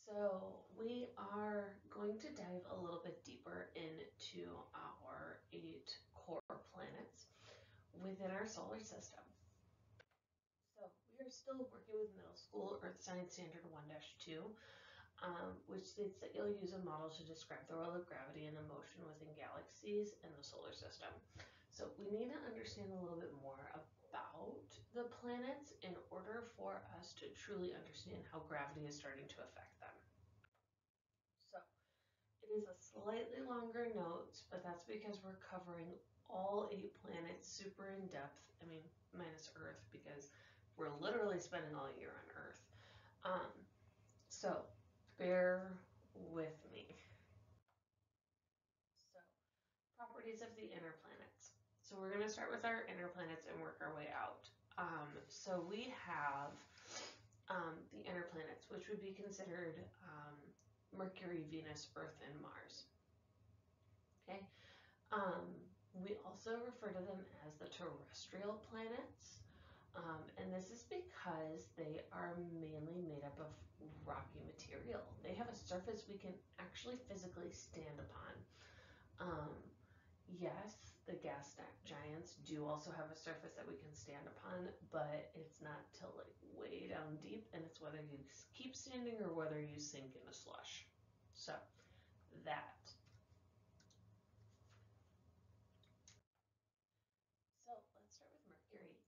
So we are going to dive a little bit deeper into our 8 core planets within our solar system. So we are still working with middle school Earth Science Standard 1-2, which states that you'll use a model to describe the role of gravity and motion within galaxies in the solar system. So we need to understand a little bit more about the planets in order for us to truly understand how gravity is starting to affect them. So it is a slightly longer note, but that's because we're covering all 8 planets super in depth. I mean, minus Earth, because we're literally spending all year on Earth. So bear with me. So, properties of the inner planets. So we're going to start with our inner planets and work our way out. So we have the inner planets, which would be considered Mercury, Venus, Earth, and Mars. Okay. We also refer to them as the terrestrial planets. And this is because they are mainly made up of rocky material. They have a surface we can actually physically stand upon. Yes, the gas giants do also have a surface that we can stand upon, but it's not till like way down deep, and it's whether you keep standing or whether you sink in a slush. So that. So let's start with Mercury.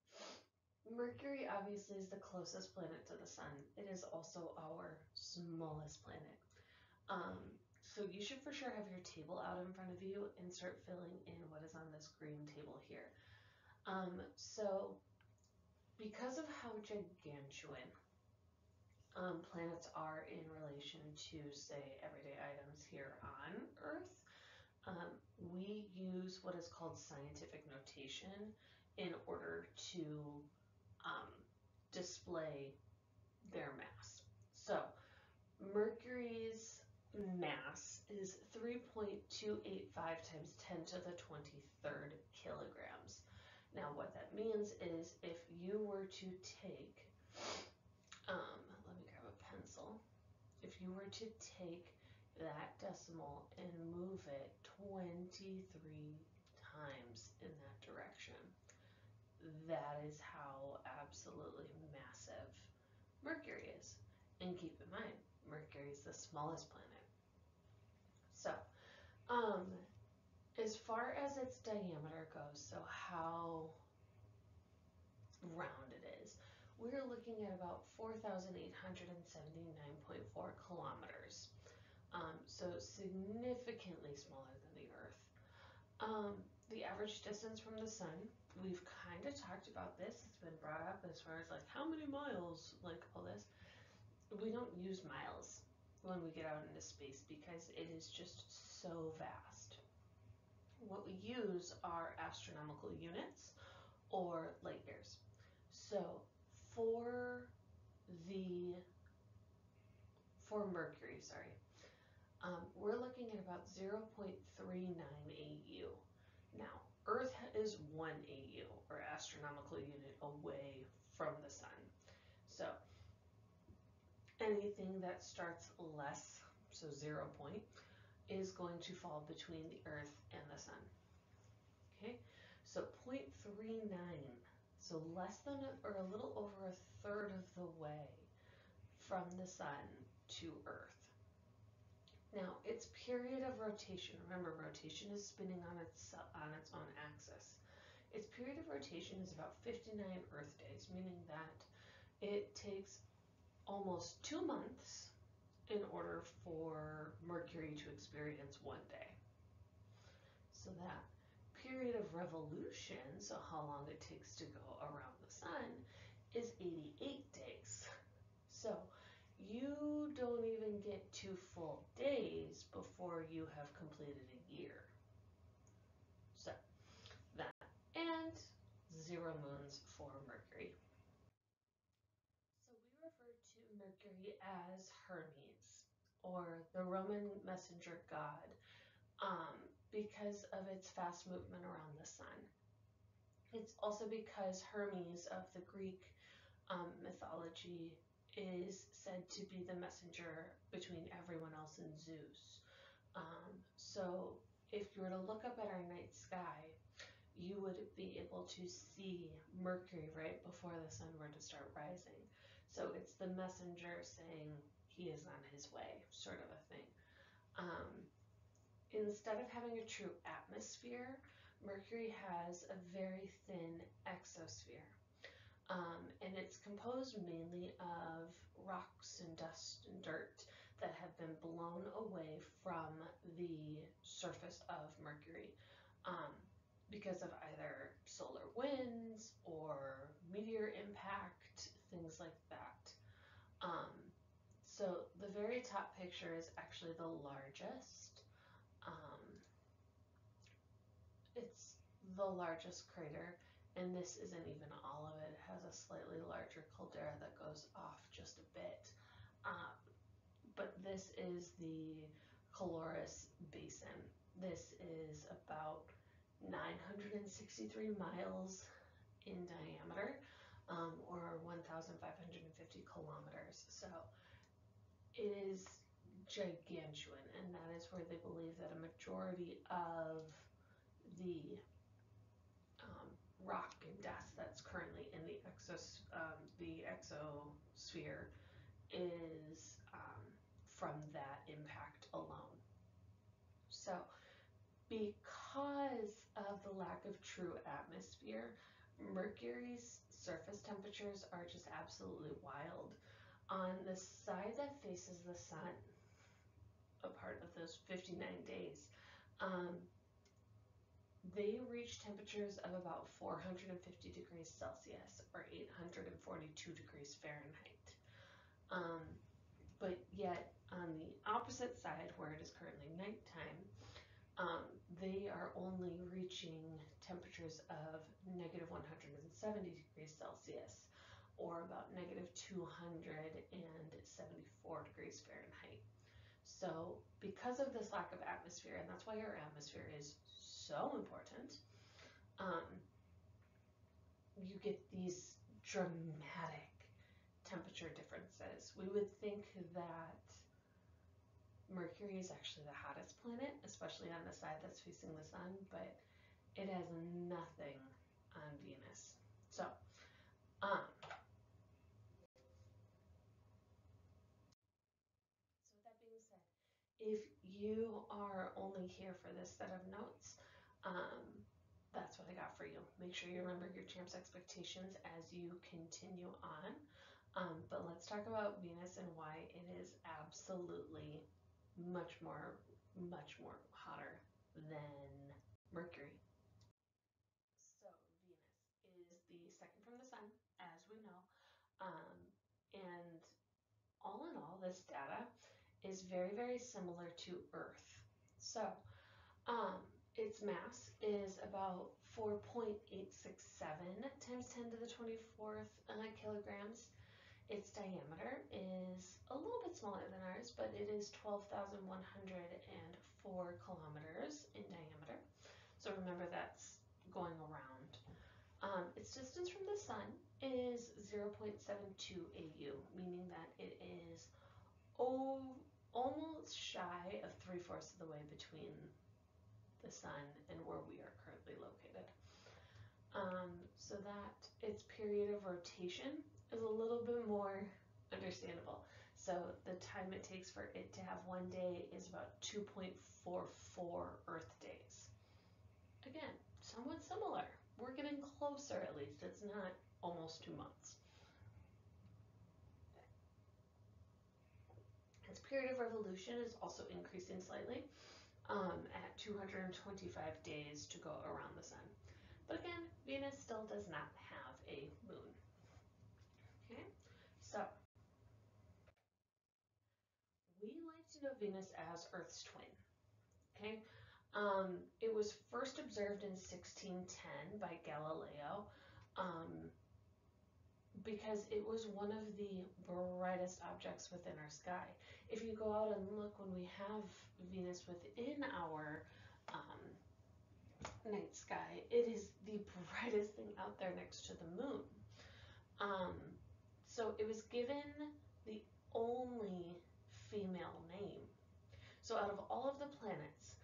Mercury obviously is the closest planet to the sun. It is also our smallest planet. So you should for sure have your table out in front of you and start filling in what is on this green table here. So because of how gargantuan planets are in relation to, say, everyday items here on Earth, we use what is called scientific notation in order to display their mass. So Mercury's mass is 3.285 times 10 to the 23rd kilograms. Now what that means is if you were to take, let me grab a pencil, if you were to take that decimal and move it 23 times in that direction, that is how absolutely massive Mercury is. And keep in mind, Mercury is the smallest planet. So, as far as its diameter goes, so how round it is, we're looking at about 4,879.4 kilometers. So significantly smaller than the Earth. The average distance from the sun, we've kind of talked about this. It's been brought up as far as like how many miles, like all this. We don't use miles when we get out into space because it is just so vast. What we use are astronomical units or light years. So for Mercury, we're looking at about 0.39 AU. Now, Earth is 1 AU, or astronomical unit, away from the sun. So anything that starts less, so 0 point, is going to fall between the Earth and the sun. Okay, so 0.39, so less than or a little over a third of the way from the sun to Earth. Now, its period of rotation, remember rotation is spinning on its own axis. Its period of rotation is about 59 Earth days, meaning that it takes almost 2 months in order for Mercury to experience 1 day. So that period of revolution, so how long it takes to go around the sun, is 88 days. So you don't even get 2 full days before you have completed a year. So that, and 0 moons for Mercury. So we refer to Mercury as Hermes, or the Roman messenger god, because of its fast movement around the sun. It's also because Hermes of the Greek mythology is said to be the messenger between everyone else and Zeus. So if you were to look up at our night sky, you would be able to see Mercury right before the sun were to start rising. So it's the messenger saying he is on his way, sort of a thing. Instead of having a true atmosphere, Mercury has a very thin exosphere. And it's composed mainly of rocks and dust and dirt that have been blown away from the surface of Mercury because of either solar winds or meteor impact, things like that. So the very top picture is actually the largest. It's the largest crater, and this isn't even all of it. It has a slightly larger caldera that goes off just a bit. But this is the Caloris Basin. This is about 963 miles in diameter, or 1,550 kilometers. So it is gigantuan, and that is where they believe that a majority of the rock and dust that's currently in the exosphere is from that impact alone. So because of the lack of true atmosphere, Mercury's surface temperatures are just absolutely wild. On the side that faces the sun, a part of those 59 days, they reach temperatures of about 450 degrees Celsius or 842 degrees Fahrenheit. But yet on the opposite side, where it is currently nighttime, they are only reaching temperatures of negative 170 degrees Celsius or about negative 274 degrees Fahrenheit. So because of this lack of atmosphere, and that's why our atmosphere is so important, you get these dramatic temperature differences. We would think that Mercury is actually the hottest planet, especially on the side that's facing the sun, but it has nothing on Venus. So, with that being said, if you are only here for this set of notes, that's what I got for you. Make sure you remember your champ's expectations as you continue on. But let's talk about Venus and why it is absolutely much more hotter than Mercury. So Venus is the second from the sun, as we know. And all in all, this data is very, very similar to Earth. So its mass is about 4.867 times 10 to the 24th kilograms. Its diameter is a little bit smaller than ours, but it is 12,104 kilometers in diameter. So remember, that's going around. Its distance from the sun is 0.72 AU, meaning that it is almost shy of 3/4 of the way between the sun and where we are currently located. So that its period of rotation is a little bit more understandable. So the time it takes for it to have one day is about 2.44 Earth days. Again, somewhat similar. We're getting closer, at least. It's not almost 2 months. Its period of revolution is also increasing slightly at 225 days to go around the sun. But again, Venus still does not have a moon. Okay, so we like to know Venus as Earth's twin. Okay, it was first observed in 1610 by Galileo because it was one of the brightest objects within our sky. If you go out and look, when we have Venus within our night sky, it is the brightest thing out there next to the moon. So it was given So out of all of the planets,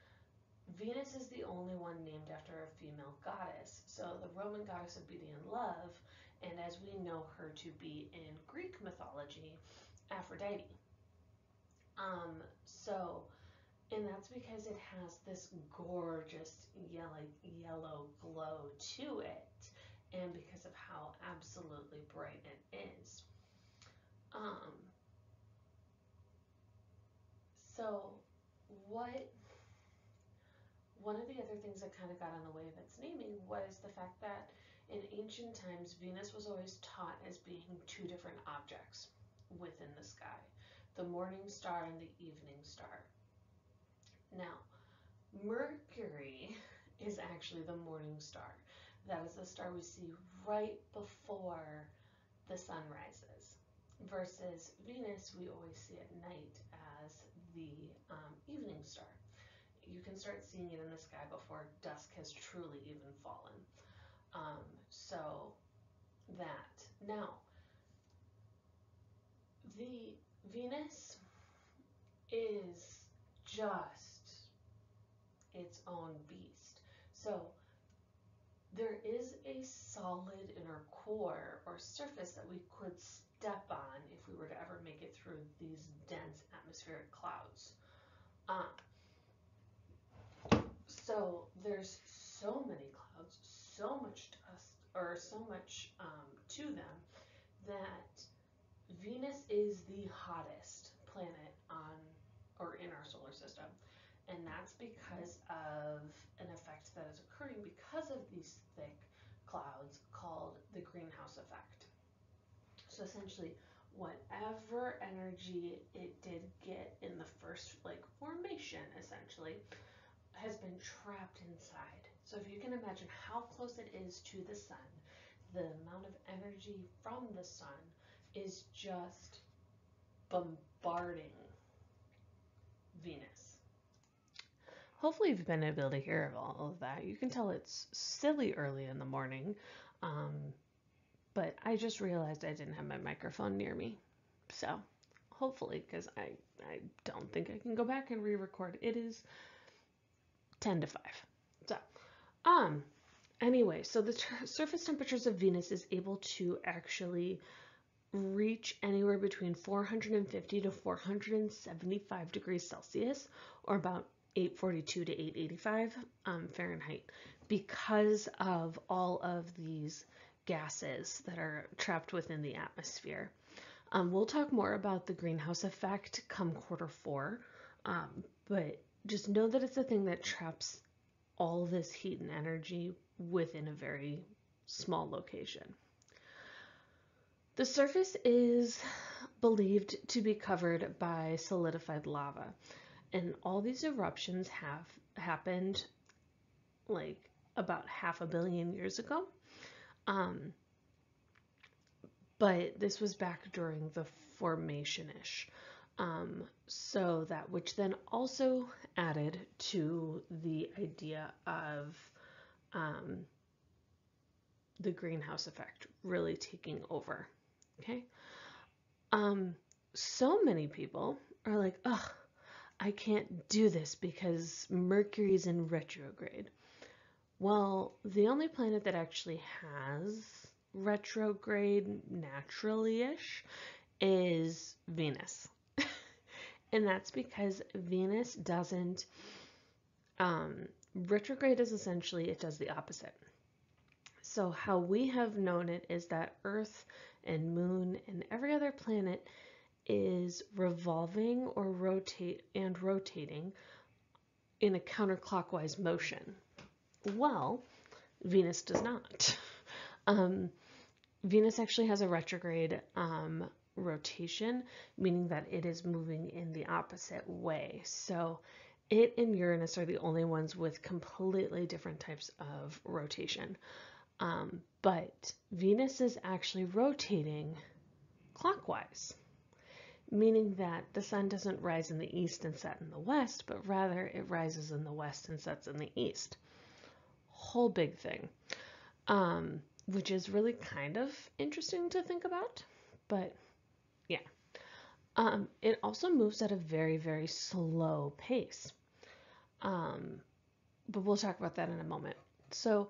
Venus is the only one named after a female goddess. So the Roman goddess of beauty and love, and as we know her to be in Greek mythology, Aphrodite. So, and that's because it has this gorgeous yellow glow to it, and because of how absolutely bright it is. So what one of the other things that kind of got in the way of its naming was the fact that in ancient times, Venus was always taught as being two different objects within the sky, the morning star and the evening star. Now, Mercury is actually the morning star. That is the star we see right before the sun rises, versus Venus we always see at night as the evening star. You can start seeing it in the sky before dusk has truly even fallen. So that. Now, the Venus is just its own beast. So there is a solid inner core or surface that we could step on if we were to ever make it through these dense atmospheric clouds. So there's so many clouds, so much dust, or so much to them, that Venus is the hottest planet on or in our solar system. And that's because of an effect that is occurring because of these thick clouds called the greenhouse effect. So essentially, whatever energy it did get in the first formation, essentially, has been trapped inside. So if you can imagine how close it is to the sun, the amount of energy from the sun is just bombarding Venus. Hopefully you've been able to hear all of that. You can tell it's silly early in the morning, but I just realized I didn't have my microphone near me. So hopefully, because I don't think I can go back and re-record. It is 10 to 5. So, anyway, so the surface temperatures of Venus is able to actually reach anywhere between 450 to 475 degrees Celsius, or about 842 to 885 Fahrenheit, because of all of these gases that are trapped within the atmosphere. We'll talk more about the greenhouse effect come Q4, but just know that it's a thing that traps all this heat and energy within a very small location. The surface is believed to be covered by solidified lava, and all these eruptions have happened about 500 million years ago. But this was back during the formation-ish. So that, which then also added to the idea of the greenhouse effect really taking over. Okay. So many people are like, ugh, I can't do this because Mercury's in retrograde. Well, the only planet that actually has retrograde naturally-ish is Venus. And that's because Venus doesn't, retrograde is essentially, it does the opposite. So how we have known it is that Earth and Moon and every other planet is revolving or rotating in a counterclockwise motion. Well, Venus does not. Venus actually has a retrograde rotation, meaning that it is moving in the opposite way. So it and Uranus are the only ones with completely different types of rotation. But Venus is actually rotating clockwise, meaning that the sun doesn't rise in the east and set in the west, but rather it rises in the west and sets in the east. Whole big thing, which is really kind of interesting to think about, but yeah. It also moves at a very, very slow pace. But we'll talk about that in a moment. So,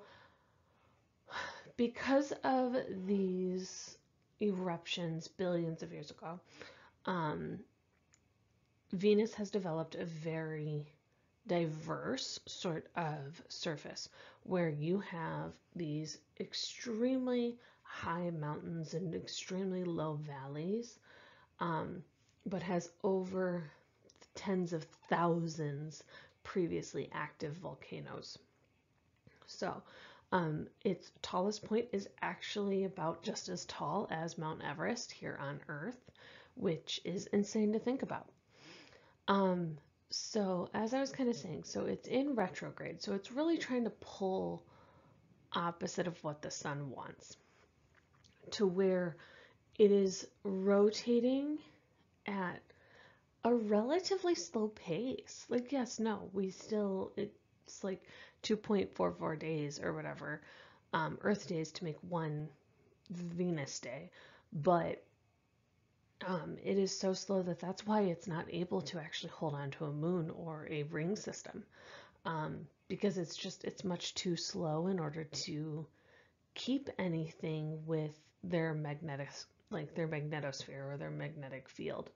because of these eruptions billions of years ago, Venus has developed a very diverse sort of surface where you have these extremely high mountains and extremely low valleys, but has over tens of thousands previously active volcanoes. So its tallest point is actually about just as tall as Mount Everest here on Earth, which is insane to think about. So as I was kind of saying, so it's in retrograde, so it's really trying to pull opposite of what the sun wants, to where it is rotating at a relatively slow pace. Like, yes, no, it's like 2.44 days or whatever, Earth days to make one Venus day, but it is so slow that that's why it's not able to actually hold on to a moon or a ring system, because it's much too slow in order to keep anything with their their magnetosphere or their magnetic field.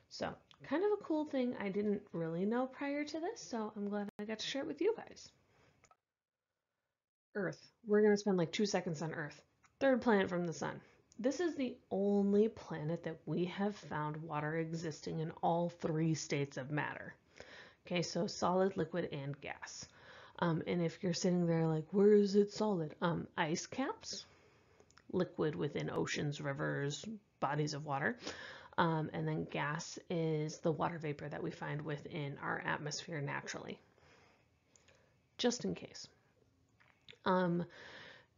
So kind of a cool thing I didn't really know prior to this, so I'm glad I got to share it with you guys. Earth. We're going to spend like 2 seconds on Earth. Third planet from the sun. This is the only planet that we have found water existing in all three states of matter. Okay, so solid, liquid, and gas. And if you're sitting there like, where is it solid? Ice caps, liquid within oceans, rivers, bodies of water. And then gas is the water vapor that we find within our atmosphere naturally. Just in case.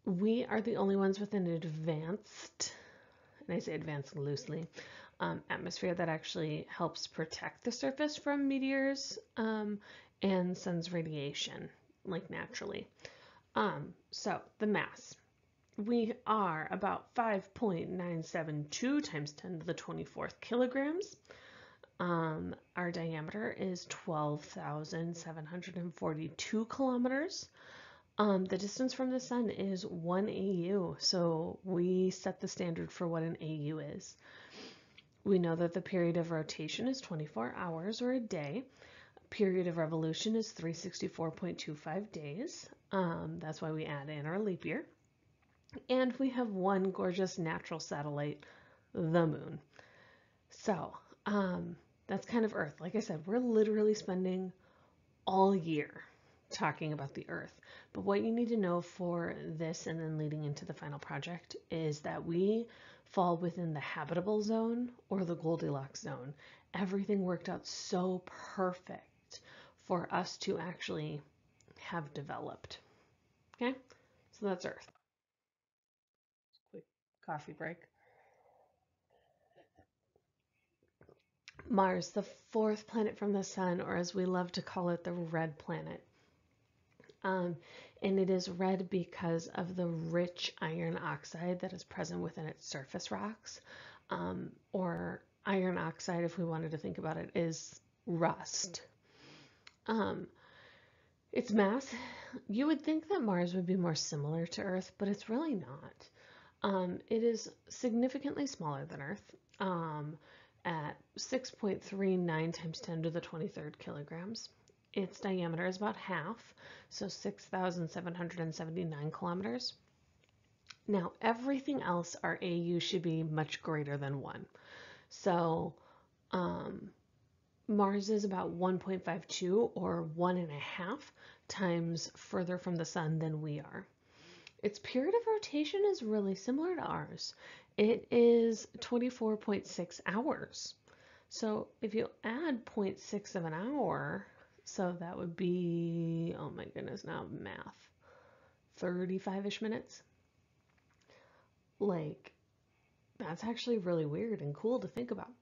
We are the only ones with an advanced, and I say advanced loosely, atmosphere that actually helps protect the surface from meteors and sun's radiation, like naturally. So the mass. We are about 5.972 times 10 to the 24th kilograms. Our diameter is 12,742 kilometers. The distance from the sun is 1 AU, so we set the standard for what an AU is. We know that the period of rotation is 24 hours or a day. Period of revolution is 364.25 days. That's why we add in our leap year. And we have one gorgeous natural satellite, the moon. So that's kind of Earth. Like I said, we're literally spending all year talking about the Earth. But what you need to know for this and then leading into the final project is that we fall within the habitable zone or the Goldilocks zone. Everything worked out so perfect for us to actually have developed. Okay, so that's Earth. Quick coffee break. Mars, the fourth planet from the sun, or as we love to call it, the red planet. And it is red because of the rich iron oxide that is present within its surface rocks. Or iron oxide, if we wanted to think about it, is rust. Its mass, you would think that Mars would be more similar to Earth, but it's really not. It is significantly smaller than Earth, at 6.39 times 10 to the 23rd kilograms. Its diameter is about half, so 6,779 kilometers. Now, everything else, our AU should be much greater than 1. So, Mars is about 1.52 or 1.5 times further from the sun than we are. Its period of rotation is really similar to ours. It is 24.6 hours. So if you add 0.6 of an hour, so that would be, oh my goodness, now math, 35-ish minutes. Like, that's actually really weird and cool to think about.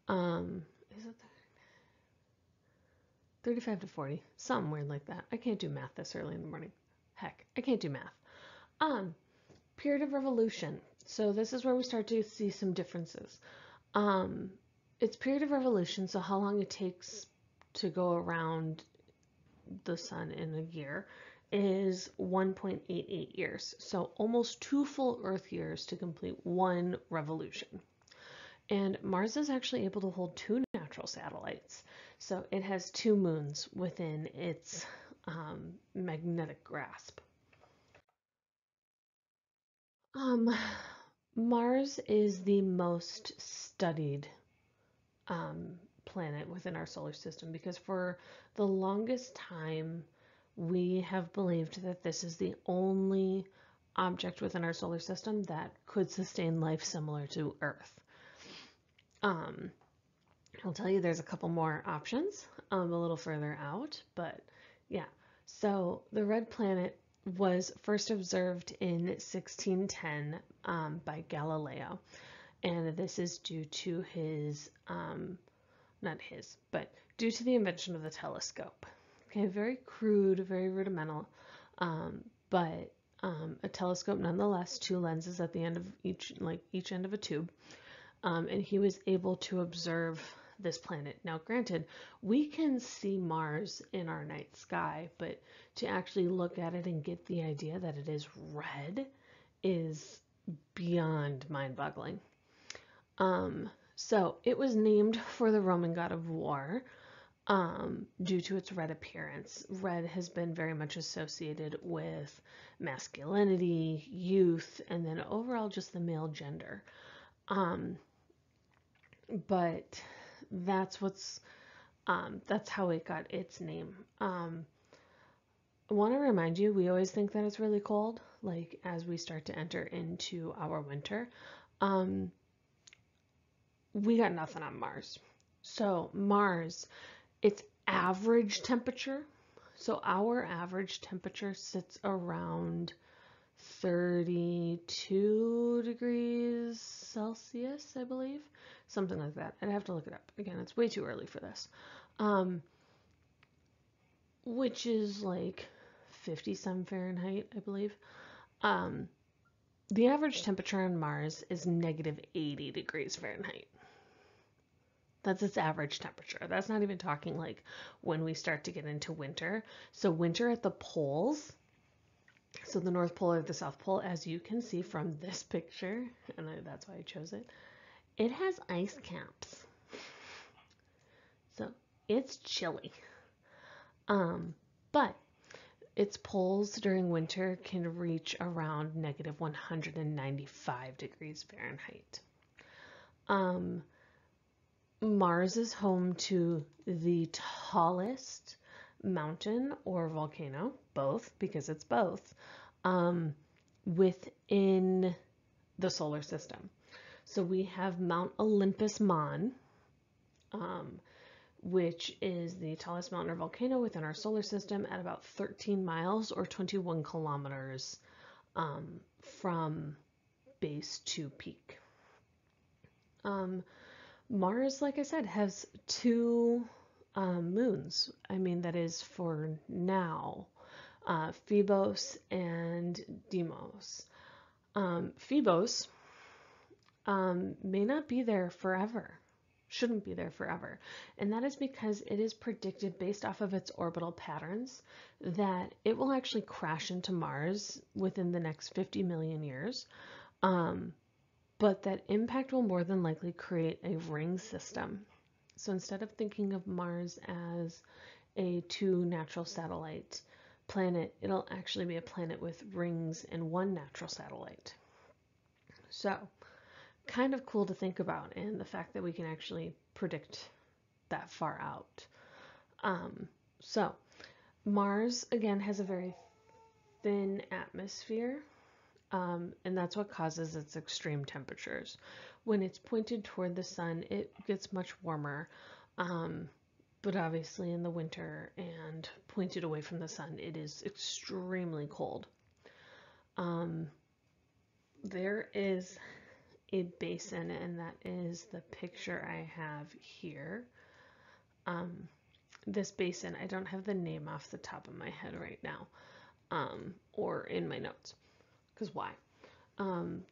Is it 35 to 40? Something weird like that. I can't do math this early in the morning. Heck, I can't do math. Period of revolution. So this is where we start to see some differences. its period of revolution, so how long it takes to go around the sun in a year, is 1.88 years. So almost 2 full Earth years to complete one revolution. And Mars is actually able to hold 2 natural satellites. So it has 2 moons within its magnetic grasp. Mars is the most studied planet within our solar system because for the longest time we have believed that this is the only object within our solar system that could sustain life similar to Earth. I'll tell you there's a couple more options a little further out, but yeah. So the red planet was first observed in 1610 by Galileo, and this is due to his, not his, but due to the invention of the telescope. Okay, very crude, very rudimental, but a telescope nonetheless, 2 lenses at the end of each end of a tube, and he was able to observe this planet. Now, granted, we can see Mars in our night sky, but to actually look at it and get the idea that it is red is beyond mind-boggling. So it was named for the Roman god of war due to its red appearance. Red has been very much associated with masculinity, youth, and then overall just the male gender. But that's how it got its name. I want to remind you, we always think that it's really cold, like as we start to enter into our winter. We got nothing on Mars. So Mars, its average temperature, so our average temperature sits around 32 degrees Celsius, I believe. Something like that. I'd have to look it up. Again, it's way too early for this. Which is like 50-some Fahrenheit, I believe. The average temperature on Mars is negative 80 degrees Fahrenheit. That's its average temperature. That's not even talking like when we start to get into winter. So winter at the poles, so the North Pole or the South Pole, as you can see from this picture, and that's why I chose it, it has ice caps. So it's chilly. But its poles during winter can reach around negative 195 degrees Fahrenheit. Mars is home to the tallest mountain or volcano, both, because it's both, within the solar system. So we have Mount Olympus Mon, which is the tallest mountain or volcano within our solar system at about 13 miles or 21 kilometers from base to peak. Mars, like I said, has 2 moons. I mean, that is for now. Phobos and Deimos. Phobos may not be there forever. Shouldn't be there forever. And that is because it is predicted based off of its orbital patterns that it will actually crash into Mars within the next 50 million years. But that impact will more than likely create a ring system. So instead of thinking of Mars as a 2 natural satellite planet, it'll actually be a planet with rings and 1 natural satellite. So kind of cool to think about, and the fact that we can actually predict that far out. So Mars, again, has a very thin atmosphere. And that's what causes its extreme temperatures. When it's pointed toward the sun, it gets much warmer, but obviously in the winter and pointed away from the sun, it is extremely cold. There is a basin, and that is the picture I have here. This basin, I don't have the name off the top of my head right now, or in my notes. Because why?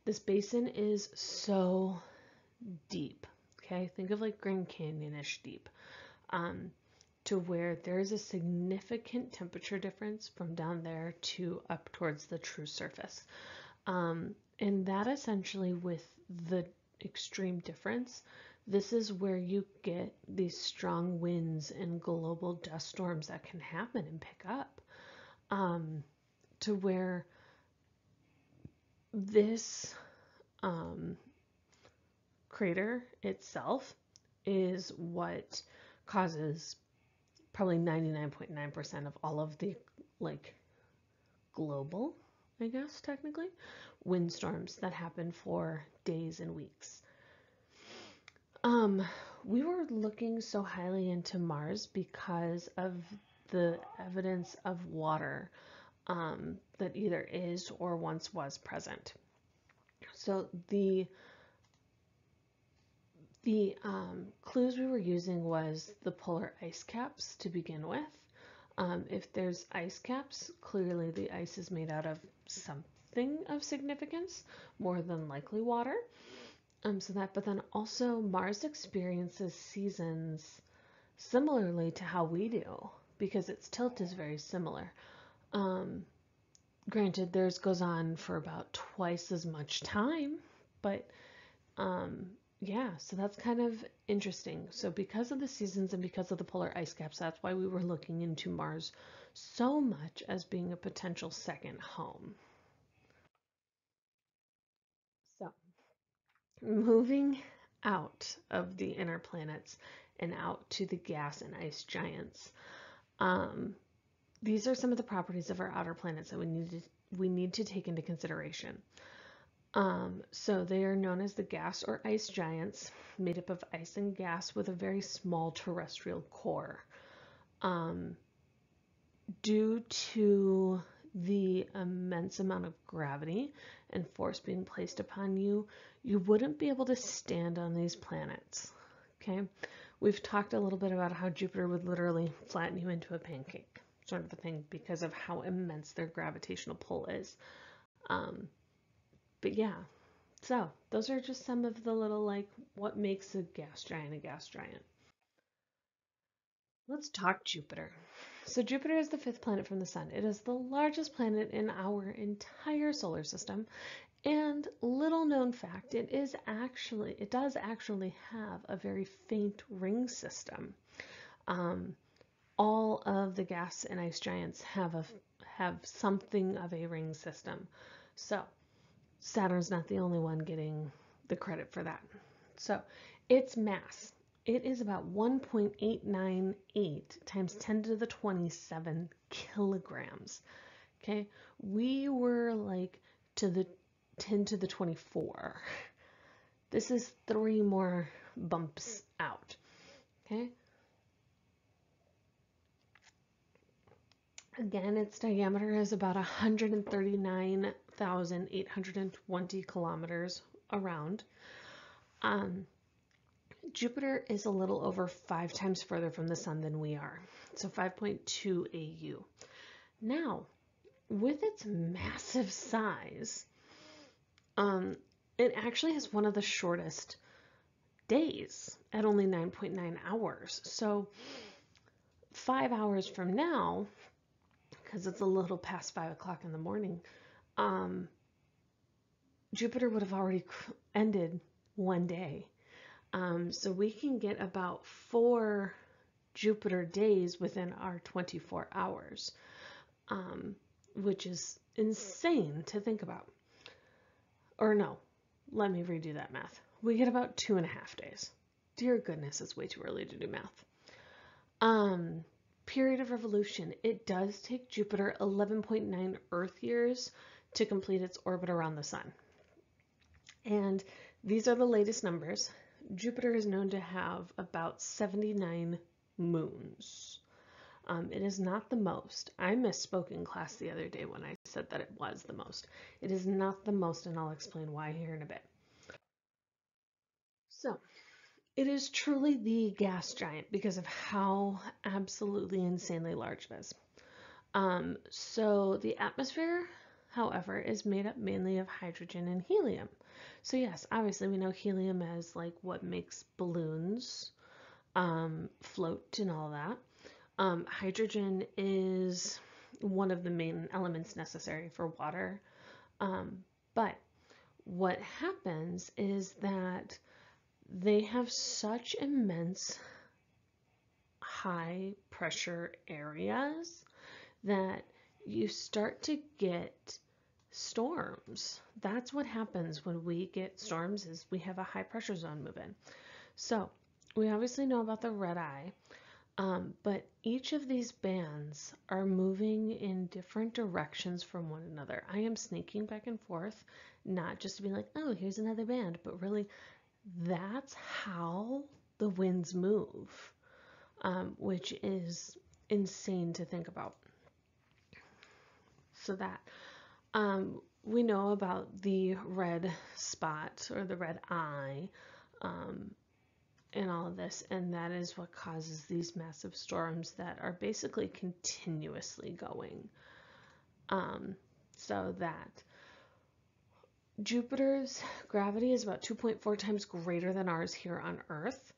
This basin is so deep, okay? Think of like Grand Canyon-ish deep, to where there is a significant temperature difference from down there to up towards the true surface. And that essentially, with the extreme difference, this is where you get these strong winds and global dust storms that can happen and pick up, to where this crater itself is what causes probably 99.9% of all of the like global, I guess technically, windstorms that happen for days and weeks. We were looking so highly into Mars because of the evidence of water that either is or once was present. So the clues we were using was the polar ice caps to begin with. If there's ice caps, clearly the ice is made out of something of significance, more than likely water. But then also Mars experiences seasons similarly to how we do, because its tilt is very similar. Granted, theirs goes on for about twice as much time, but yeah, so that's kind of interesting. So because of the seasons and because of the polar ice caps, that's why we were looking into Mars so much as being a potential second home. So moving out of the inner planets and out to the gas and ice giants, these are some of the properties of our outer planets that we need to take into consideration. So they are known as the gas or ice giants, made up of ice and gas with a very small terrestrial core. Due to the immense amount of gravity and force being placed upon you, you wouldn't be able to stand on these planets. Okay, we've talked a little bit about how Jupiter would literally flatten you into a pancake, sort of a thing, because of how immense their gravitational pull is. But yeah, so those are just some of the little, like, what makes a gas giant a gas giant. Let's talk Jupiter. So Jupiter is the 5th planet from the sun. It is the largest planet in our entire solar system, and little known fact, it does actually have a very faint ring system. All of the gas and ice giants have something of a ring system. So Saturn's not the only one getting the credit for that. So its mass, it is about 1.898 times 10 to the 27 kilograms. Okay, we were like to the 10 to the 24. This is 3 more bumps out. Okay. Again, its diameter is about 139,820 kilometers around. Jupiter is a little over 5 times further from the sun than we are, so 5.2 AU. Now, with its massive size, it actually has one of the shortest days at only 9.9 hours. So 5 hours from now, because it's a little past 5 o'clock in the morning, Jupiter would have already ended one day. So we can get about 4 Jupiter days within our 24 hours, which is insane to think about. Or no, let me redo that math. We get about 2.5 days. Dear goodness, it's way too early to do math. Period of revolution. It does take Jupiter 11.9 Earth years to complete its orbit around the sun. And these are the latest numbers. Jupiter is known to have about 79 moons. It is not the most. I misspoke in class the other day when I said that it was the most. It is not the most, and I'll explain why here in a bit. So, it is truly the gas giant because of how absolutely insanely large it is. So the atmosphere however, is made up mainly of hydrogen and helium. So yes, obviously we know helium as like what makes balloons float and all that. Hydrogen is one of the main elements necessary for water. But what happens is that they have such immense high pressure areas that you start to get storms. That's what happens when we get storms, is we have a high pressure zone moving. So we obviously know about the red eye, but each of these bands are moving in different directions from one another. I am sneaking back and forth, not just to be like, oh, here's another band, but really that's how the winds move, which is insane to think about. So that we know about the red spot or the red eye in all of this, and that is what causes these massive storms that are basically continuously going. So that Jupiter's gravity is about 2.4 times greater than ours here on Earth.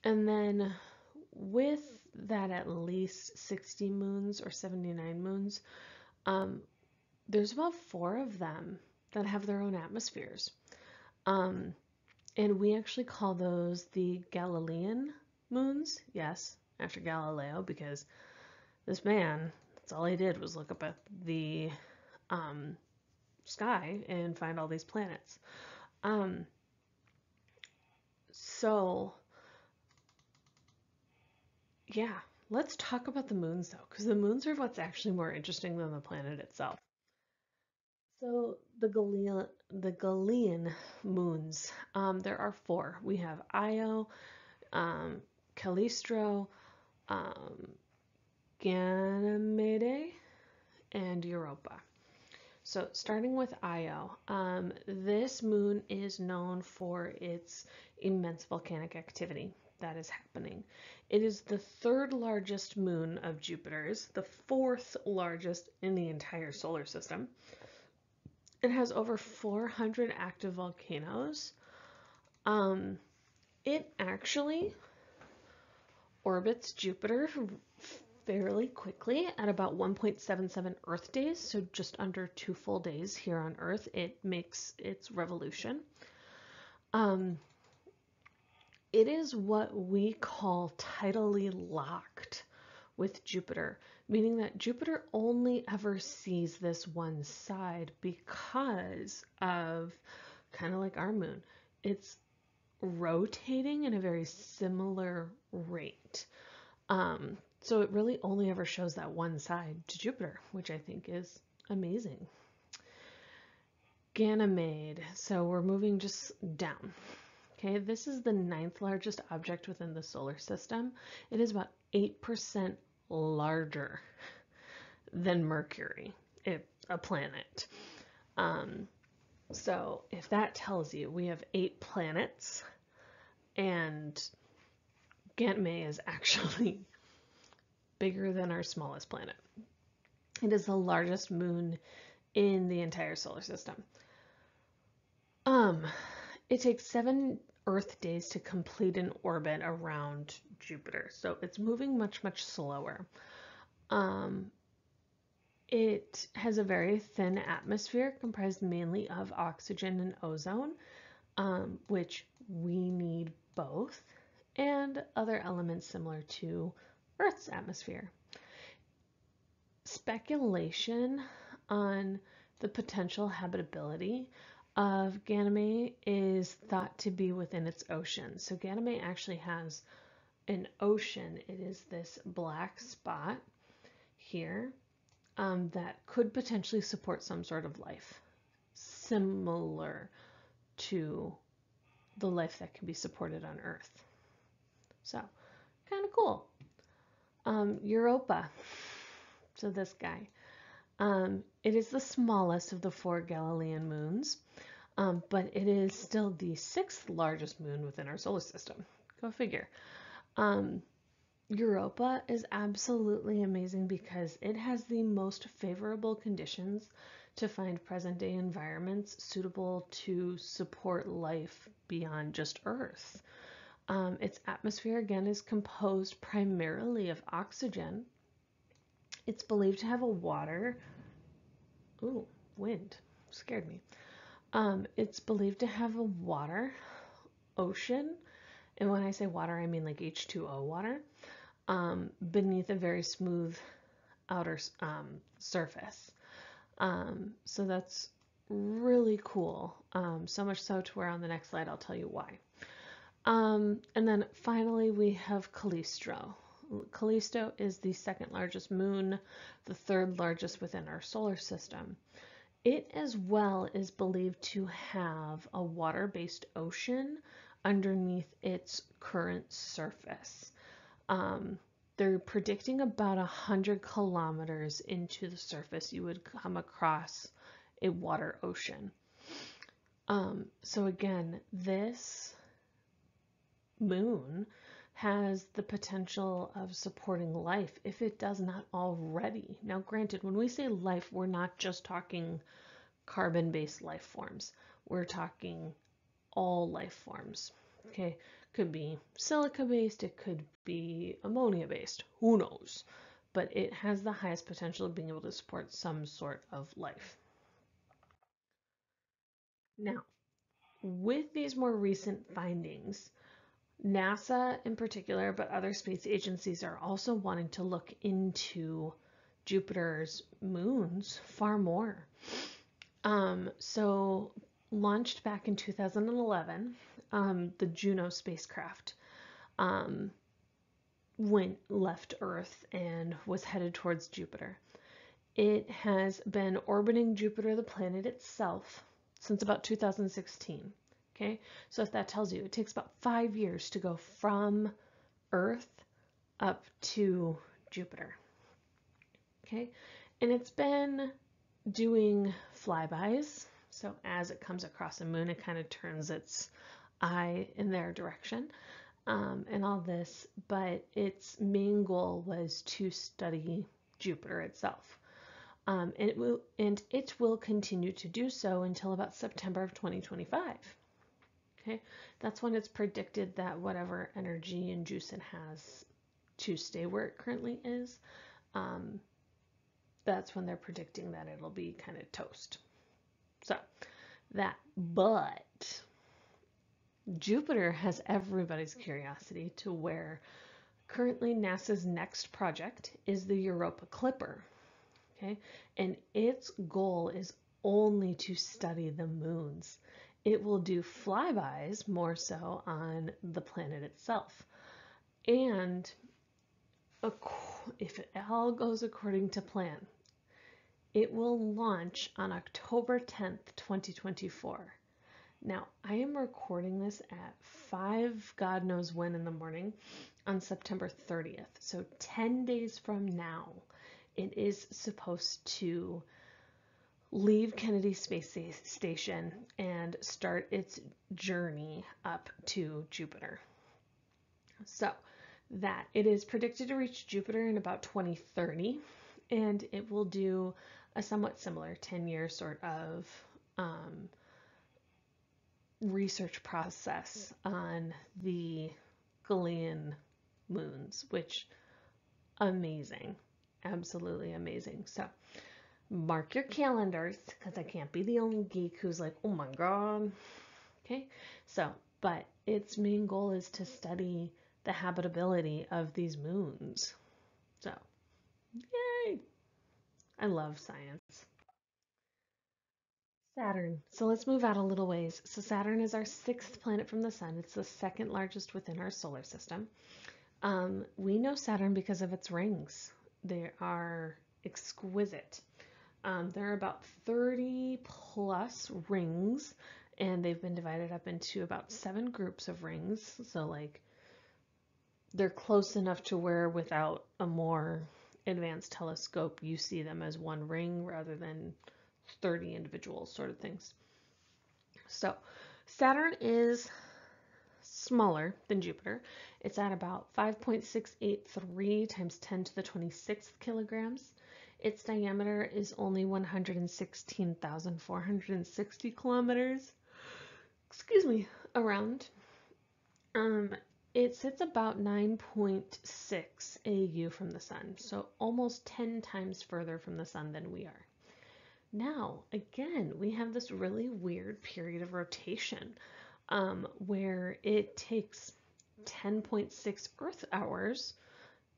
And then with that at least 60 moons or 79 moons, there's about 4 of them that have their own atmospheres. And we actually call those the Galilean moons. Yes, after Galileo, because this man, that's all he did was look up at the sky and find all these planets. So yeah, let's talk about the moons though, because the moons are what's actually more interesting than the planet itself. So the Galilean moons, there are 4. We have Io, Callisto, Ganymede, and Europa. So starting with Io, this moon is known for its immense volcanic activity that is happening. It is the 3rd largest moon of Jupiter's, the 4th largest in the entire solar system. It has over 400 active volcanoes. It actually orbits Jupiter fairly quickly at about 1.77 Earth days, so just under 2 full days here on Earth. It makes its revolution. It is what we call tidally locked with Jupiter, meaning that Jupiter only ever sees this one side because of, kind of like our moon, it's rotating in a very similar rate. So it really only ever shows that one side to Jupiter, which I think is amazing. Ganymede, so we're moving just down. Okay, this is the 9th largest object within the solar system. It is about 8% larger than Mercury, a planet. So if that tells you, we have 8 planets, and Ganymede is actually bigger than our smallest planet. It is the largest moon in the entire solar system. It takes 7 Earth days to complete an orbit around Jupiter, so it's moving much, much slower. It has a very thin atmosphere comprised mainly of oxygen and ozone, which we need both, and other elements similar to Earth's atmosphere. Speculation on the potential habitability of Ganymede is thought to be within its ocean. So Ganymede actually has an ocean. It is this black spot here that could potentially support some sort of life, similar to the life that can be supported on Earth. So, kind of cool. Europa. So this guy. It is the smallest of the 4 Galilean moons, but it is still the 6th largest moon within our solar system. Go figure. Europa is absolutely amazing because it has the most favorable conditions to find present-day environments suitable to support life beyond just Earth. Its atmosphere, again, is composed primarily of oxygen. It's believed to have a water... Ooh, wind. Scared me. It's believed to have a water ocean, and when I say water, I mean like H2O water, beneath a very smooth outer surface. So that's really cool. So much so to where on the next slide I'll tell you why. And then finally we have Callisto. Callisto is the second largest moon, the third largest within our solar system. It as well is believed to have a water-based ocean underneath its current surface. They're predicting about 100 kilometers into the surface you would come across a water ocean. So again, this moon has the potential of supporting life if it does not already. Now, granted, when we say life, we're not just talking carbon-based life forms. We're talking all life forms. Okay, could be silica-based, it could be ammonia-based, who knows? But it has the highest potential of being able to support some sort of life. Now, with these more recent findings, NASA in particular, but other space agencies are also wanting to look into Jupiter's moons far more. So launched back in 2011, the Juno spacecraft left Earth and was headed towards Jupiter. It has been orbiting Jupiter, the planet itself, since about 2016. Okay, so if that tells you, it takes about 5 years to go from Earth up to Jupiter. Okay, and it's been doing flybys. So as it comes across the moon, it kind of turns its eye in their direction, and all this. But its main goal was to study Jupiter itself. And it will continue to do so until about September of 2025. Okay, that's when it's predicted that whatever energy and juice it has to stay where it currently is, that's when they're predicting that it'll be kind of toast. So but Jupiter has everybody's curiosity to where currently NASA's next project is the Europa Clipper. Okay, and its goal is only to study the moons. It will do flybys more so on the planet itself. And if it all goes according to plan, it will launch on October 10th, 2024. Now, I am recording this at 5 God knows when in the morning on September 30th. So 10 days from now, it is supposed to leave Kennedy Space Station and start its journey up to Jupiter. So that it is predicted to reach Jupiter in about 2030, and it will do a somewhat similar 10-year sort of research process on the Galilean moons, which amazing, absolutely amazing. So mark your calendars, because I can't be the only geek who's like, oh my god. Okay, so but its main goal is to study the habitability of these moons. So yay, I love science. Saturn. So let's move out a little ways. So Saturn is our 6th planet from the sun. It's the 2nd largest within our solar system. We know Saturn because of its rings. They are exquisite. There are about 30 plus rings, and they've been divided up into about 7 groups of rings. So like they're close enough to where without a more advanced telescope, you see them as one ring rather than 30 individual sort of things. So Saturn is smaller than Jupiter. It's at about 5.683 times 10 to the 26th kilograms. its diameter is only 116,460 kilometers, excuse me, around. It sits about 9.6 AU from the sun, so almost 10 times further from the sun than we are. Now, again, we have this really weird period of rotation where it takes 10.6 Earth hours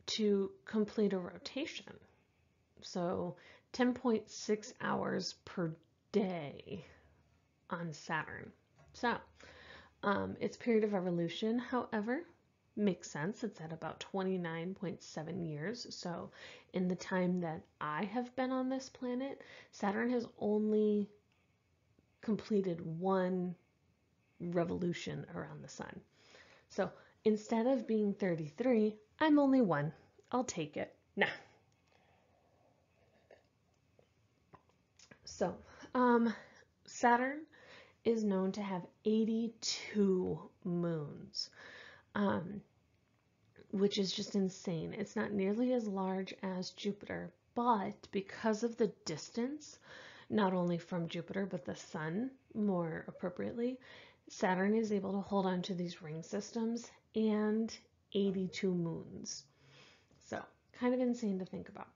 to complete a rotation. So 10.6 hours per day on Saturn. So its period of evolution, however, makes sense. It's at about 29.7 years. So in the time that I have been on this planet, Saturn has only completed one revolution around the sun. So instead of being 33, I'm only one. I'll take it. Nah. So, Saturn is known to have 82 moons, which is just insane. It's not nearly as large as Jupiter, but because of the distance, not only from Jupiter, but the sun, more appropriately, Saturn is able to hold on to these ring systems and 82 moons. So, kind of insane to think about.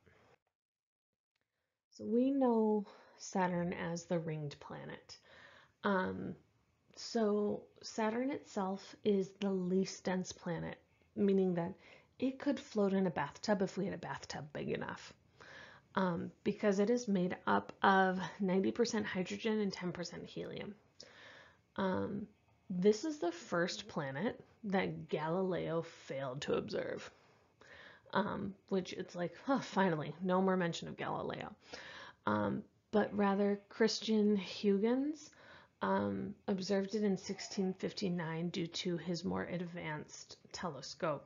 So we know Saturn as the ringed planet. So Saturn itself is the least dense planet, meaning that it could float in a bathtub if we had a bathtub big enough. Because it is made up of 90% hydrogen and 10% helium. This is the first planet that Galileo failed to observe. Which it's like, finally, no more mention of Galileo. But rather, Christian Huygens observed it in 1659 due to his more advanced telescope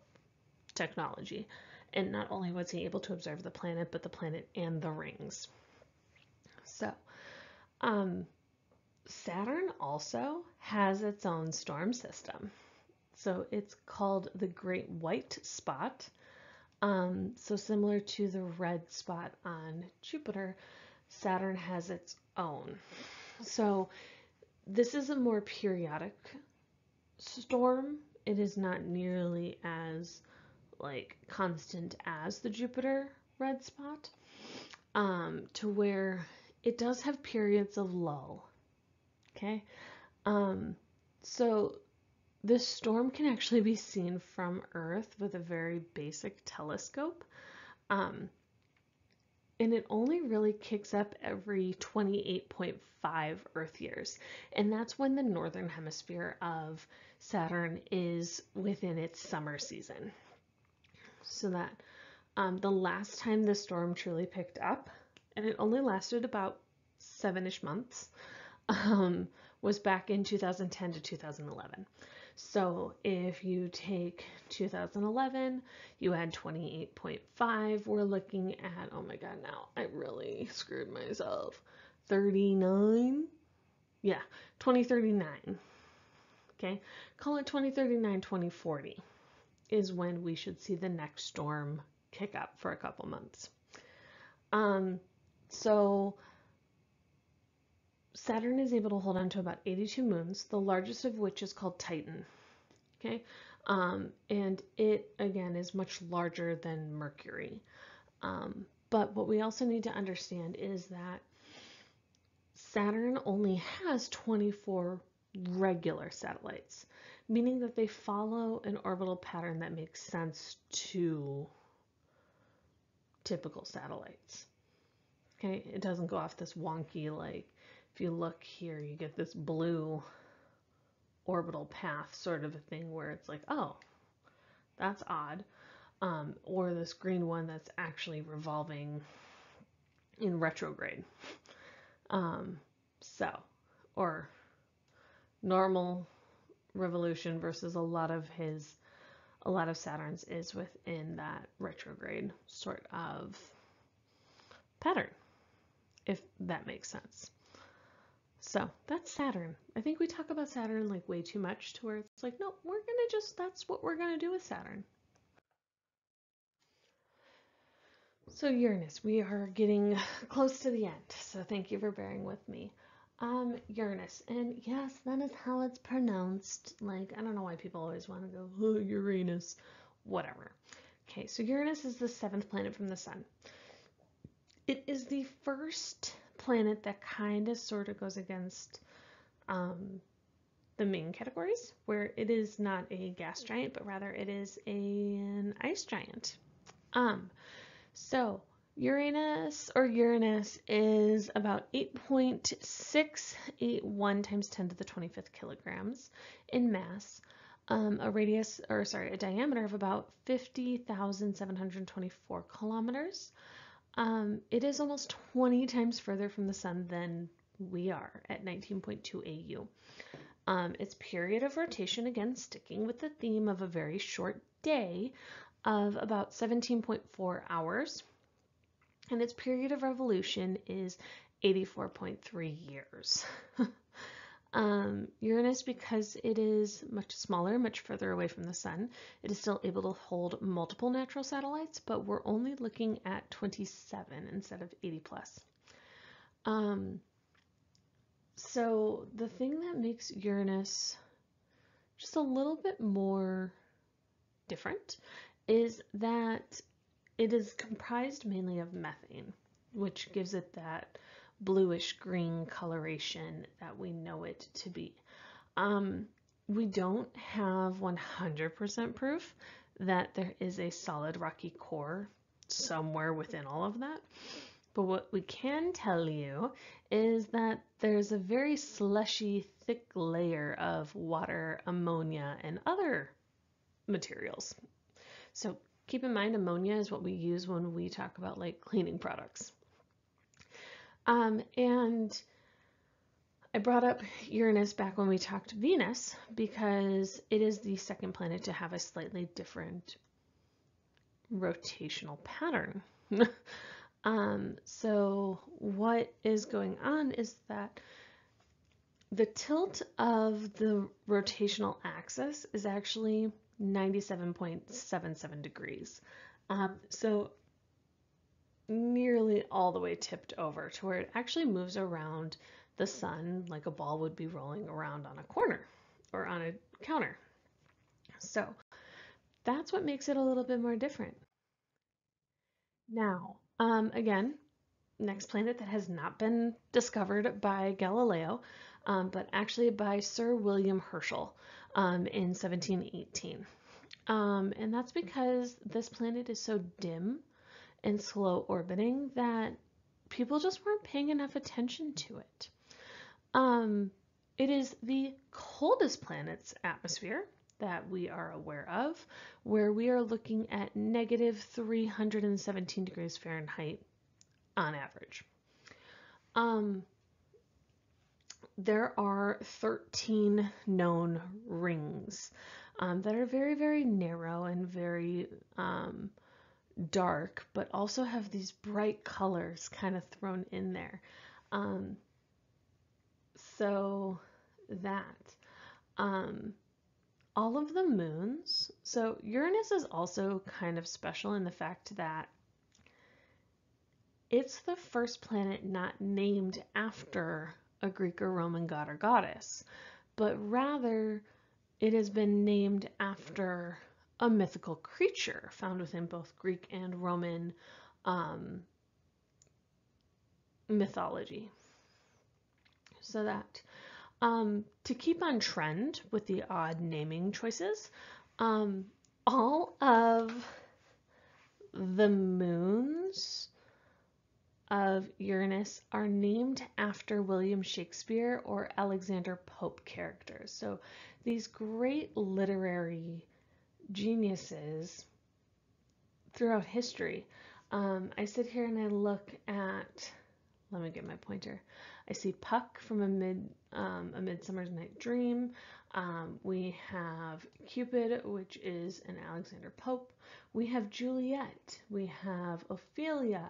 technology. And not only was he able to observe the planet, but the planet and the rings. So, Saturn also has its own storm system. So it's called the Great White Spot. So similar to the red spot on Jupiter, Saturn has its own. So this is a more periodic storm. It is not nearly as constant as the Jupiter red spot, to where it does have periods of lull. Okay, so this storm can actually be seen from Earth with a very basic telescope. And it only really kicks up every 28.5 Earth years. And that's when the northern hemisphere of Saturn is within its summer season. So that the last time the storm truly picked up, and it only lasted about 7-ish months, was back in 2010 to 2011. So if you take 2011, you add 28.5, we're looking at, oh my God, now I really screwed myself, 39? Yeah, 2039. Okay, call it 2039, 2040 is when we should see the next storm kick up for a couple months. So Saturn is able to hold on to about 82 moons, the largest of which is called Titan. Okay, and it again is much larger than Mercury. But what we also need to understand is that Saturn only has 24 regular satellites, meaning that they follow an orbital pattern that makes sense to typical satellites. Okay, it doesn't go off this wonky, if you look here, you get this blue orbital path sort of a thing where it's like, oh, that's odd. Or this green one that's actually revolving in retrograde. Or normal revolution versus a lot of Saturn's is within that retrograde sort of pattern, if that makes sense. So that's Saturn. I think we talk about Saturn way too much to where it's like, no, that's what we're gonna do with Saturn. So Uranus, we are getting close to the end, so thank you for bearing with me. Uranus, and yes, that is how it's pronounced. Like, I don't know why people always want to go, oh, Uranus, whatever. Okay, so Uranus is the 7th planet from the sun. It is the first planet that kind of sort of goes against the main categories, where it is not a gas giant, but rather it is an ice giant. So Uranus is about 8.681 times 10 to the 25th kilograms in mass, a diameter of about 50,724 kilometers. It is almost 20 times further from the sun than we are at 19.2 AU. Its period of rotation, again, sticking with the theme of a very short day, of about 17.4 hours, and its period of revolution is 84.3 years. Uranus, because it is much smaller, much further away from the sun, it is still able to hold multiple natural satellites, but we're only looking at 27 instead of 80 plus. So the thing that makes Uranus just a little bit more different is that it is comprised mainly of methane, which gives it that bluish green coloration that we know it to be. We don't have 100% proof that there is a solid rocky core somewhere within all of that. But what we can tell you is that there's a very slushy, thick layer of water, ammonia, and other materials. So keep in mind, ammonia is what we use when we talk about like cleaning products. And I brought up Uranus back when we talked Venus because it is the second planet to have a slightly different rotational pattern. So what is going on is that the tilt of the rotational axis is actually 97.77 degrees. So nearly all the way tipped over to where it actually moves around the sun like a ball would be rolling around on a corner or on a counter. So that's what makes it a little bit more different. Now, again, next planet that has not been discovered by Galileo, but actually by Sir William Herschel in 1718. And that's because this planet is so dim and slow orbiting that people just weren't paying enough attention to it. It is the coldest planet's atmosphere that we are aware of, where we are looking at negative 317 degrees Fahrenheit on average. There are 13 known rings that are very, very narrow and very dark, but also have these bright colors kind of thrown in there. So that all of the moons, so Uranus is also kind of special in the fact that it's the first planet not named after a Greek or Roman god or goddess, but rather it has been named after a mythical creature found within both Greek and Roman mythology. So that to keep on trend with the odd naming choices, all of the moons of Uranus are named after William Shakespeare or Alexander Pope characters. So these great literary geniuses throughout history. I sit here and I look at, let me get my pointer. I see Puck from A Midsummer's Night Dream. We have Cupid, which is an Alexander Pope. We have Juliet. We have Ophelia.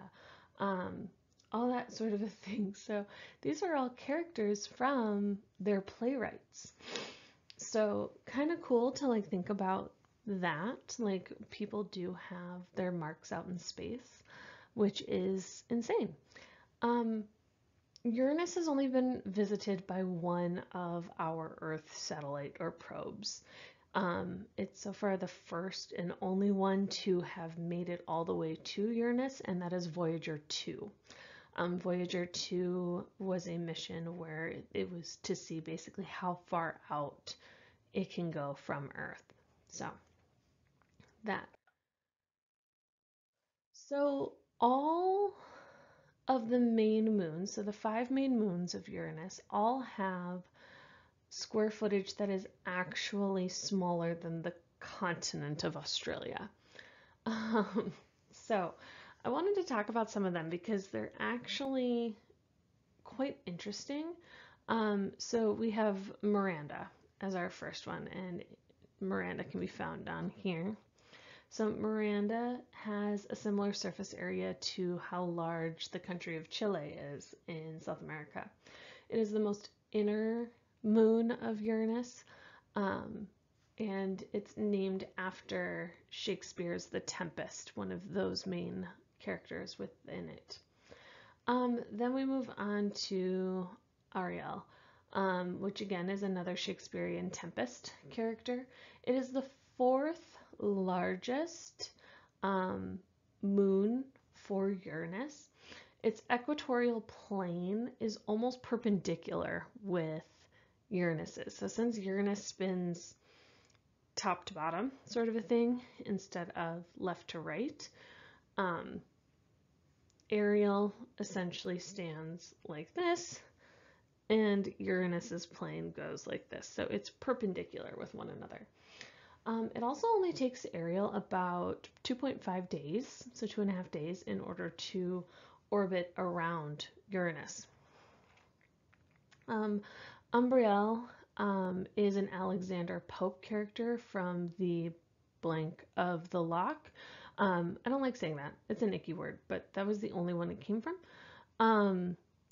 All that sort of a thing. So these are all characters from their playwrights. So kind of cool to like think about that. Like people do have their marks out in space. which is insane. Uranus has only been visited by one of our Earth satellite or probes. It's so far the first and only one to have made it all the way to Uranus, and that is Voyager 2. Voyager 2 was a mission where it was to see basically how far out it can go from Earth. So, that. So, all of the main moons, so the 5 main moons of Uranus, all have square footage that is actually smaller than the continent of Australia. So I wanted to talk about some of them because they're actually quite interesting. So we have Miranda as our first one, and Miranda can be found down here. So Miranda has a similar surface area to how large the country of Chile is in South America. It is the most inner moon of Uranus, and it's named after Shakespeare's The Tempest, one of those main characters within it. Then we move on to Ariel, which again is another Shakespearean Tempest character. It is the 4th largest moon for Uranus. Its equatorial plane is almost perpendicular with Uranus's. So since Uranus spins top to bottom sort of a thing instead of left to right, Ariel essentially stands like this, and Uranus's plane goes like this. So it's perpendicular with one another. It also only takes Ariel about 2.5 days, so 2.5 days, in order to orbit around Uranus. Umbriel is an Alexander Pope character from the blank of the Loch. I don't like saying that. It's an icky word, but that was the only one it came from.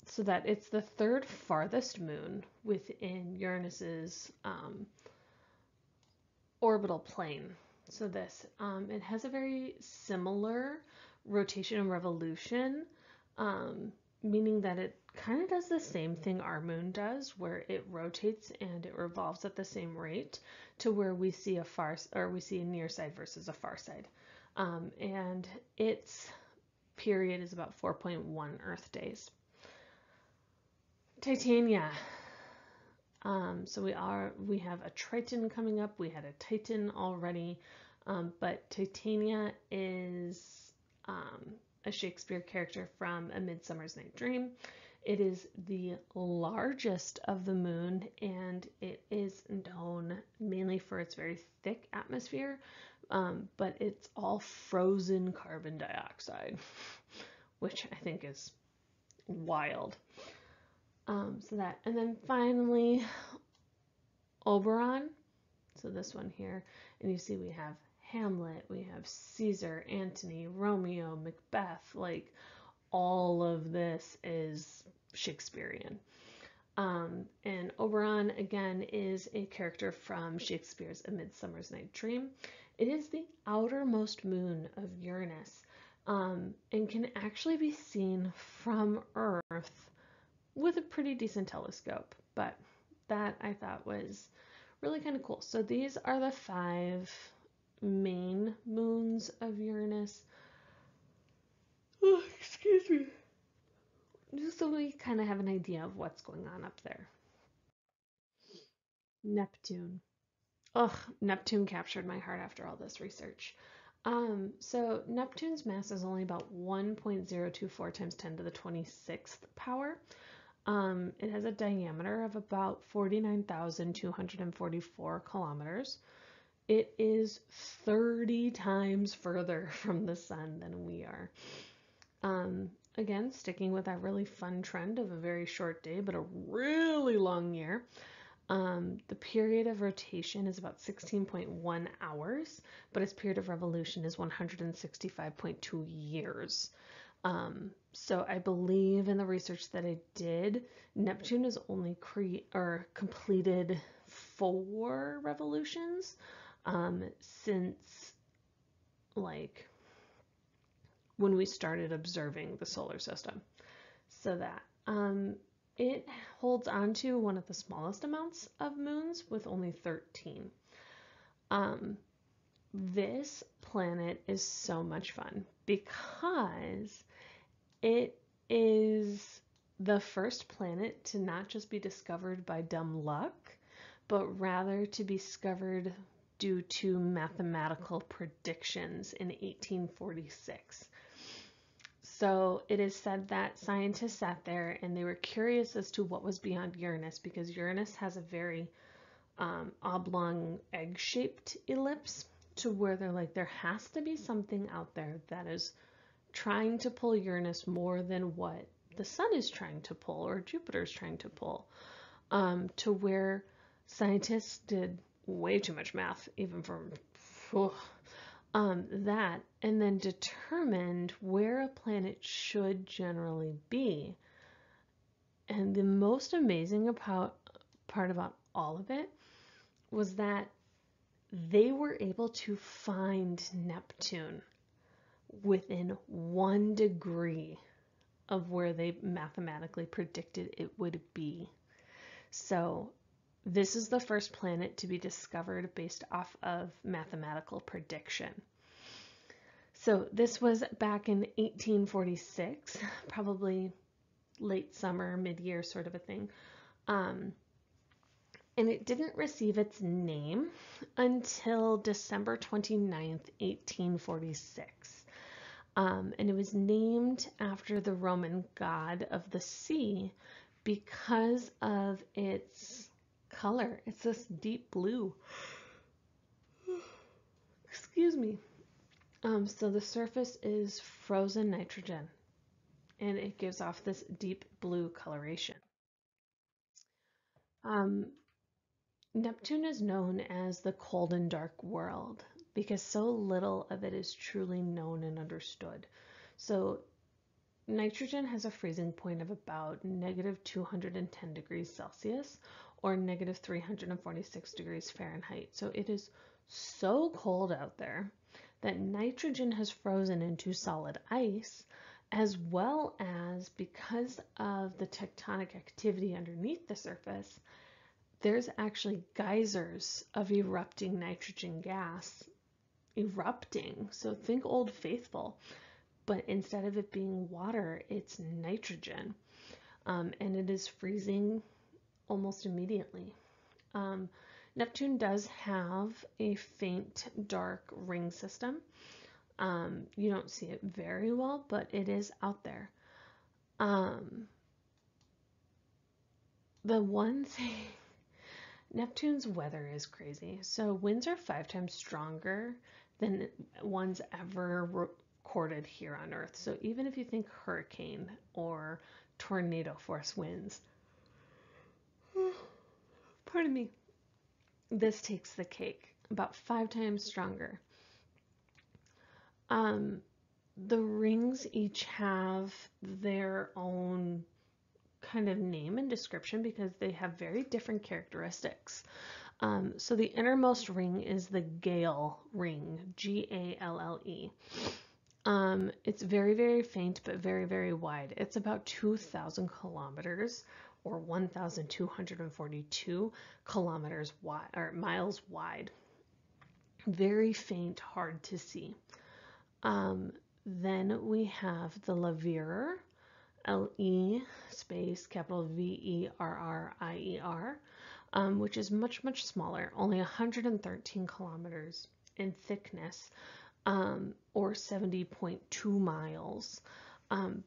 So that it's the 3rd farthest moon within Uranus's orbital plane. So this, it has a very similar rotation and revolution, meaning that it kind of does the same thing our moon does, where it rotates and it revolves at the same rate to where we see a near side versus a far side. And its period is about 4.1 Earth days. Titania. So we have a Triton coming up. We had a Titan already, but Titania is a Shakespeare character from A Midsummer's Night Dream. It is the largest of the moon, and it is known mainly for its very thick atmosphere, but it's all frozen carbon dioxide, which I think is wild. So that, and then finally Oberon, so this one here, and you see we have Hamlet, we have Caesar, Antony, Romeo, Macbeth, like all of this is Shakespearean. And Oberon again is a character from Shakespeare's A Midsummer's Night Dream. It is the outermost moon of Uranus, and can actually be seen from Earth with a pretty decent telescope, but that I thought was really kind of cool. So these are the 5 main moons of Uranus. Oh, excuse me. Just so we kind of have an idea of what's going on up there. Neptune. Ugh, Neptune captured my heart after all this research. So Neptune's mass is only about 1.024 times 10 to the 26th power. It has a diameter of about 49,244 kilometers. It is 30 times further from the sun than we are. Again, sticking with that really fun trend of a very short day, but a really long year. The period of rotation is about 16.1 hours, but its period of revolution is 165.2 years. So I believe in the research that I did, Neptune has only completed 4 revolutions since like when we started observing the solar system. So that it holds on to one of the smallest amounts of moons with only 13. This planet is so much fun because it is the first planet to not just be discovered by dumb luck, but rather to be discovered due to mathematical predictions in 1846. So it is said that scientists sat there and they were curious as to what was beyond Uranus, because Uranus has a very oblong egg-shaped ellipse, to where they're like, there has to be something out there that is trying to pull Uranus more than what the sun is trying to pull or Jupiter's trying to pull, to where scientists did way too much math, even for that, and then determined where a planet should generally be. And the most amazing part about all of it was that they were able to find Neptune within 1 degree of where they mathematically predicted it would be. So this is the first planet to be discovered based off of mathematical prediction. So this was back in 1846, probably late summer, mid-year sort of a thing. And it didn't receive its name until December 29th, 1846. And it was named after the Roman god of the sea because of its color. It's this deep blue. Excuse me. So the surface is frozen nitrogen, and it gives off this deep blue coloration. Neptune is known as the cold and dark world because so little of it is truly known and understood. So nitrogen has a freezing point of about negative 210 degrees Celsius or negative 346 degrees Fahrenheit. So it is so cold out there that nitrogen has frozen into solid ice, as well as, because of the tectonic activity underneath the surface, there's actually geysers of erupting nitrogen gas erupting. So think Old Faithful, but instead of it being water, it's nitrogen. And it is freezing almost immediately. Neptune does have a faint dark ring system. You don't see it very well, but it is out there. The one thing, Neptune's weather is crazy. So winds are 5 times stronger than ones ever recorded here on Earth. So even if you think hurricane or tornado force winds, pardon me, this takes the cake, about 5 times stronger. The rings each have their own kind of name and description because they have very different characteristics. So the innermost ring is the Gale ring, G-A-L-L-E. It's very, very faint, but very, very wide. It's about 2,000 kilometers or 1,242 kilometers wide, or miles wide. Very faint, hard to see. Then we have the Leverrier, L-E space capital V-E-R-R-I-E-R, which is much, much smaller, only 113 kilometers in thickness, or 70.2 miles.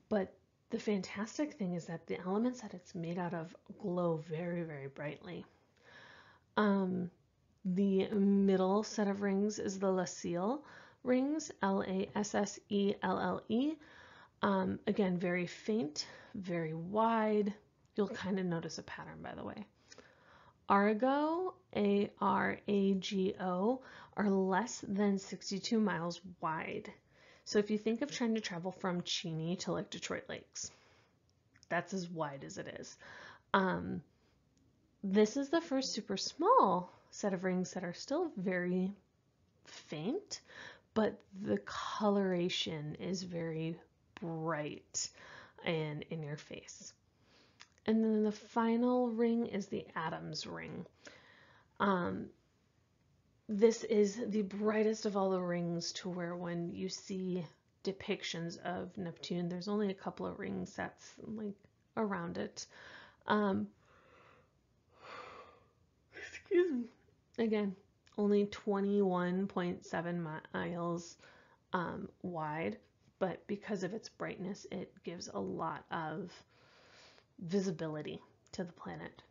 But the fantastic thing is that the elements that it's made out of glow very, very brightly. The middle set of rings is the Lasselle rings, L-A-S-S-E-L-L-E. Again, very faint, very wide. You'll kind of notice a pattern, by the way. Arago, A-R-A-G-O, are less than 62 miles wide. So if you think of trying to travel from Cheney to like Detroit Lakes, that's as wide as it is. This is the first super small set of rings that are still very faint, but the coloration is very bright and in your face. And then the final ring is the Adam's ring. This is the brightest of all the rings, to where when you see depictions of Neptune, there's only a couple of ring sets like around it. Excuse me. Again, only 21.7 miles wide, but because of its brightness, it gives a lot of visibility to the planet.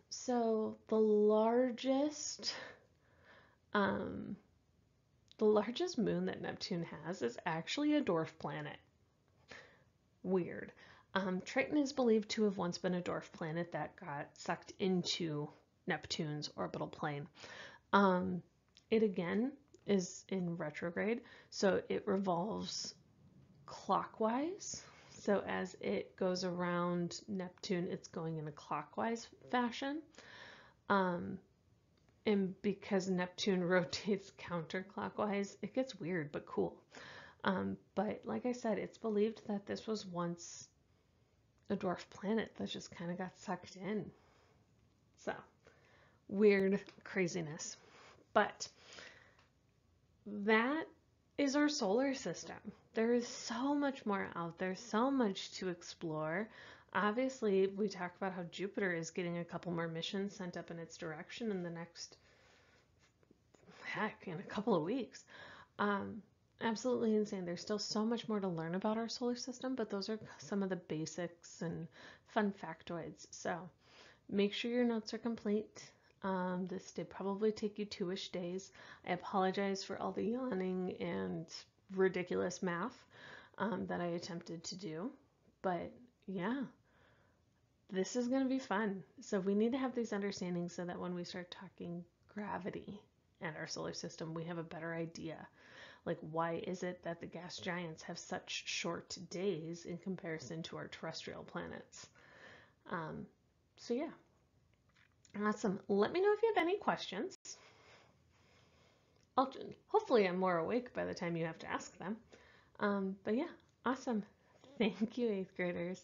So the largest moon that Neptune has is actually a dwarf planet. Weird. Triton is believed to have once been a dwarf planet that got sucked into Neptune's orbital plane. It again is in retrograde, so it revolves clockwise. So as it goes around Neptune, it's going in a clockwise fashion. And because Neptune rotates counterclockwise, it gets weird but cool. But like I said, it's believed that this was once a dwarf planet that just kind of got sucked in. So, weird craziness. But that is our solar system. There is so much more out there, so much to explore. Obviously, we talk about how Jupiter is getting a couple more missions sent up in its direction in the next, in a couple of weeks. Absolutely insane. There's still so much more to learn about our solar system, but those are some of the basics and fun factoids. So make sure your notes are complete. This did probably take you 2-ish days. I apologize for all the yawning and ridiculous math that I attempted to do. But yeah, this is going to be fun. So we need to have these understandings so that when we start talking gravity and our solar system, we have a better idea. Like, why is it that the gas giants have such short days in comparison to our terrestrial planets? So yeah. Awesome. Let me know if you have any questions. Hopefully I'm more awake by the time you have to ask them. But yeah, awesome. Thank you, 8th graders.